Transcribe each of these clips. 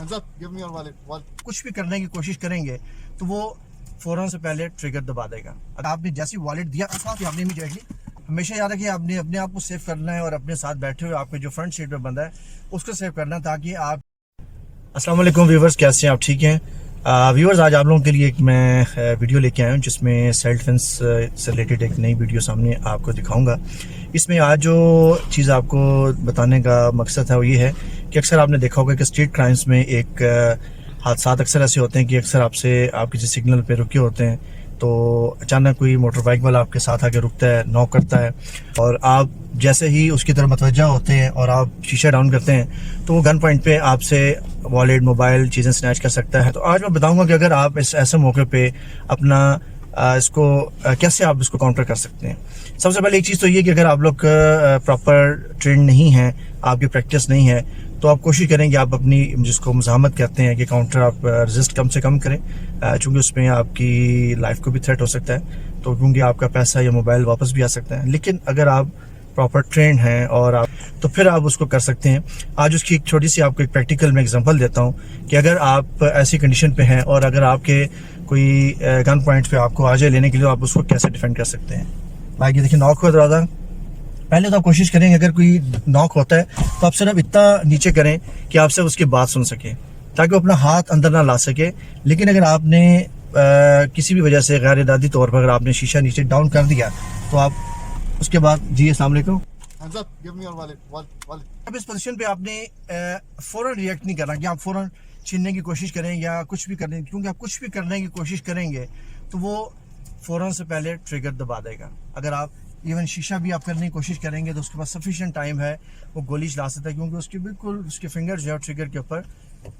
कुछ भी करने की कोशिश करेंगे तो वो फौरन से पहले ट्रिगर दबा देगा। अगर आपने जैसी वॉलेट दिया साथ आपने इमीडिएटली हमेशा याद रखिए आपने अपने आप को सेव करना है और अपने साथ बैठे हुए आपके जो फ्रंट सीट पे बंदा है उसको सेव करना ताकि आप। अस्सलाम वालेकुम व्यूवर्स, कैसे हैं आप? ठीक हैं व्यूवर्स, आज आप लोगों के लिए एक मैं वीडियो लेके आया हूँ जिसमें सेल्फ डिफेंस से रिलेटेड एक नई वीडियो सामने आपको दिखाऊंगा। इसमें आज जो चीज़ आपको बताने का मकसद है वो ये है कि अक्सर आपने देखा होगा कि स्ट्रीट क्राइम्स में एक हादसा अक्सर ऐसे होते हैं कि अक्सर आप किसी सिग्नल पे रुके होते हैं तो अचानक कोई मोटर बाइक वाला आपके साथ आके रुकता है, नॉक करता है और आप जैसे ही उसकी तरफ मतवज्जा होते हैं और आप शीशा डाउन करते हैं तो वो गन पॉइंट पे आपसे वॉलेट, मोबाइल, चीज़ें स्नैच कर सकता है। तो आज मैं बताऊंगा कि अगर आप इस ऐसे मौके पे अपना इसको कैसे आप इसको काउंटर कर सकते हैं। सबसे पहले एक चीज़ तो ये कि अगर आप लोग प्रॉपर ट्रेन नहीं है, आपकी प्रैक्टिस नहीं है, तो आप कोशिश करें कि आप अपनी जिसको मुज़ाहमत कहते हैं कि काउंटर आप रेजिस्ट कम से कम करें, चूँकि उसमें आपकी लाइफ को भी थ्रेट हो सकता है तो क्योंकि आपका पैसा या मोबाइल वापस भी आ सकता है। लेकिन अगर आप प्रॉपर ट्रेन हैं और आप तो फिर आप उसको कर सकते हैं। आज उसकी एक छोटी सी आपको एक प्रैक्टिकल में एग्जांपल देता हूं कि अगर आप ऐसी कंडीशन पे हैं और अगर आपके कोई गन पॉइंट पे आपको आ जाए लेने के लिए, आप उसको कैसे डिफेंड कर सकते हैं। भाई ये देखिए नॉक हुआ दरवाज़ा। पहले तो आप कोशिश करेंगे अगर कोई नॉक होता है तो आप सिर्फ इतना नीचे करें कि आप सिर्फ उसकी बात सुन सकें ताकि वो अपना हाथ अंदर ना ला सके। लेकिन अगर आपने किसी भी वजह से गैर इरादी तौर पर अगर आपने शीशा नीचे डाउन कर दिया तो आप उसके बाद जी अस्सलाम वालेकुम, अब इस पोजीशन पे आपने फौरन रिएक्ट नहीं करना कि आप फौरन छीनने की कोशिश करें या कुछ भी करने, क्योंकि आप कुछ भी करने की कोशिश करेंगे तो वो फौरन से पहले ट्रिगर दबा देगा। अगर आप इवन शीशा भी आप करने की कोशिश करेंगे तो उसके पास सफिशिएंट टाइम है, वो गोली चला सकता है क्योंकि उसकी बिल्कुल उसके फिंगर जो है ट्रिगर के ऊपर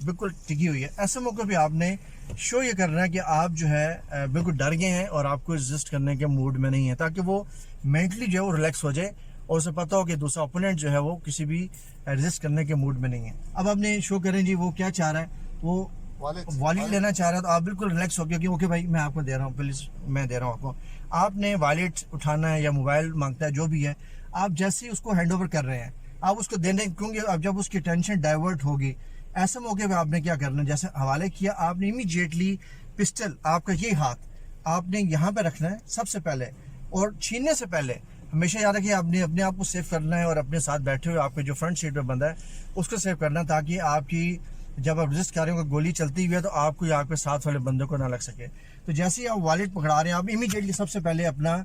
बिल्कुल टिकी हुई है। ऐसे मौके पे आपने शो ये करना है कि आप जो है बिल्कुल डर गए हैं और आपको रेजिस्ट करने के मूड में नहीं है, ताकि वो मेंटली जो है वो रिलैक्स हो जाए और उसे पता हो कि दूसरा ओपोनेंट जो है वो किसी भी रेजिस्ट करने के मूड में नहीं है। अब आपने शो करें जी वो क्या चाह रहा है, वो वॉलेट लेना चाह रहा है तो आप बिल्कुल रिलैक्स हो गया कि ओके भाई मैं आपको दे रहा हूँ, प्लीज मैं दे रहा हूँ आपको। आपने वॉलेट उठाना है या मोबाइल मांगता है जो भी है, आप जैसे ही उसको हैंड ओवर कर रहे हैं आप उसको देने, क्योंकि अब जब उसकी टेंशन डाइवर्ट होगी ऐसे मौके पे आपने क्या करना है, जैसे हवाले किया आपने इमीडिएटली पिस्टल, आपका ये हाथ आपने यहाँ पे रखना है सबसे पहले और छीनने से पहले हमेशा याद रखिए आपने अपने आप को सेव करना है और अपने साथ बैठे हुए आपके जो फ्रंट सीट पे बंदा है उसको सेव करना ताकि आपकी जब आप रेजिस्ट कर रहे हो गोली चलती हुई है तो आपको या आपके साथ वाले बंदे को ना लग सके। तो जैसे ही आप वॉलेट पकड़ा रहे हैं आप इमीडिएटली सबसे पहले अपना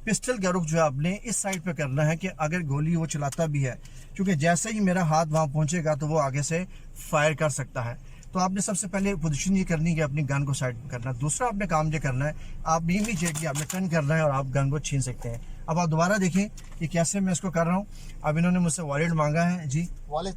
पिस्टल का रुख जो है आपने इस साइड पे करना है कि अगर गोली वो चलाता भी है, क्योंकि जैसे ही मेरा हाथ वहां पहुंचेगा तो वो आगे से फायर कर सकता है। तो आपने सबसे पहले पोजीशन ये करनी है कि अपनी गन को साइड में करना है। दूसरा आपने काम ये करना है, आप इमीडिएटली आपने टर्न करना है और आप गन को छीन सकते हैं। अब आप दोबारा देखें कि कैसे मैं इसको कर रहा हूँ। अब इन्होंने मुझसे वॉलेट मांगा है जी, वॉलेट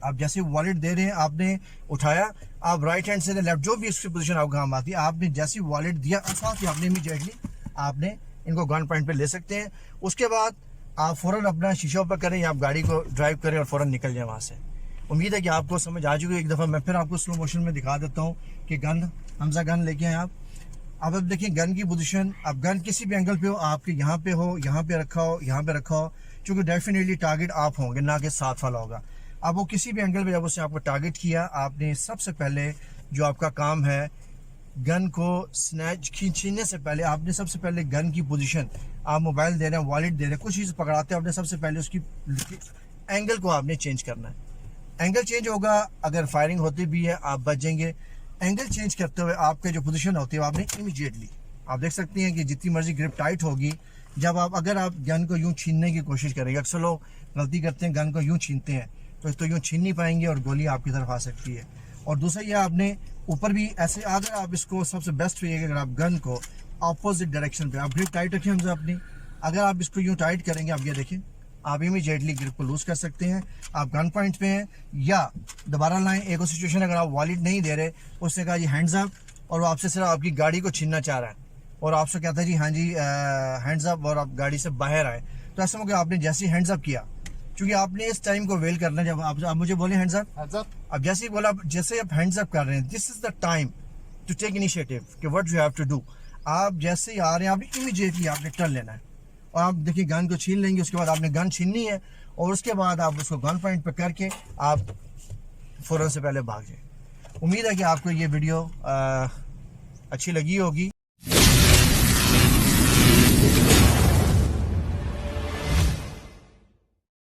आप जैसे वॉलेट दे रहे हैं आपने उठाया, आप राइट हैंड से लेफ्ट जो भी इसकी पोजीशन आपको काम आती है, आपने जैसी वॉलेट दिया साथ ही आपने इमीडिएटली आपने इनको गन पॉइंट पे ले सकते हैं। उसके बाद आप फौरन अपना शीशा ऊपर करें या आप गाड़ी को ड्राइव करें और फौरन निकल जाए वहाँ से। उम्मीद है कि आपको समझ आ चुकी है। एक दफ़ा मैं फिर आपको स्लो मोशन में दिखा देता हूँ कि गन हमजा गन लेके आए आप। अब देखिए गन की पोजीशन, अब गन किसी भी एंगल पे हो, आपके यहाँ पे हो, यहाँ पे रखा हो, यहाँ पे रखा हो, क्योंकि डेफिनेटली टारगेट आप होंगे ना कि साथ वाला होगा। अब वो किसी भी एंगल पे जब उसने आपको टारगेट किया, आपने सबसे पहले जो आपका काम है गन को स्नैच खींचने से पहले आपने सबसे पहले गन की पोजीशन, आप मोबाइल दे रहे हैं, वॉलेट दे रहे हैं, कुछ चीज़ पकड़ाते हैं, आपने सबसे पहले उसकी एंगल को आपने चेंज करना है। एंगल चेंज होगा, अगर फायरिंग होती भी है आप बच जाएंगे। एंगल चेंज करते हुए आपके जो पोजीशन होती है आपने इमीडिएटली, आप देख सकते हैं कि जितनी मर्जी ग्रिप टाइट होगी, जब आप अगर आप गन को यूँ छीनने की कोशिश करेंगे, अक्सर लोग गलती करते हैं गन को यूँ छीनते हैं तो यूँ छीन नहीं पाएंगे और गोली आपकी तरफ आ सकती है। और दूसरा ये आपने ऊपर भी ऐसे, अगर आप इसको सबसे बेस्ट है अगर आप गन को अपोजिट डायरेक्शन पे आप ग्रिप टाइट रखें हमसे अपनी, अगर आप इसको यूँ टाइट करेंगे आप ये देखें आप इमीडिएटली ग्रिप को लूज कर सकते हैं। आप गन पॉइंट पे हैं या दोबारा लाएं। एक और सिचुएशन अगर आप वॉलेट नहीं दे रहे, उसने कहा जी हैंड्स अप और वो आपसे सिर्फ आपकी गाड़ी को छीनना चाह रहा है और आपसे कहता है जी हाँ जी हैंड्स अप और आप गाड़ी से बाहर आए, तो ऐसा मौके आपने जैसे ही हैंड्स अप किया, क्योंकि आपने इस टाइम को वेल करना है जब आप मुझे बोले हैंड्स अप, अब जैसे ही बोला जैसे आप हैंड्स अप कर रहे हैं, this is the time to take initiative कि what you have to do. आप जैसे ही आ रहे हैं आपने इमीडिएटली आपने टर्न लेना है और आप देखिए गन को छीन लेंगे। उसके बाद आपने गन छीननी है और उसके बाद आप उसको गन पॉइंट पे करके आप फौरन से पहले भाग जाए। उम्मीद है कि आपको ये वीडियो अच्छी लगी होगी।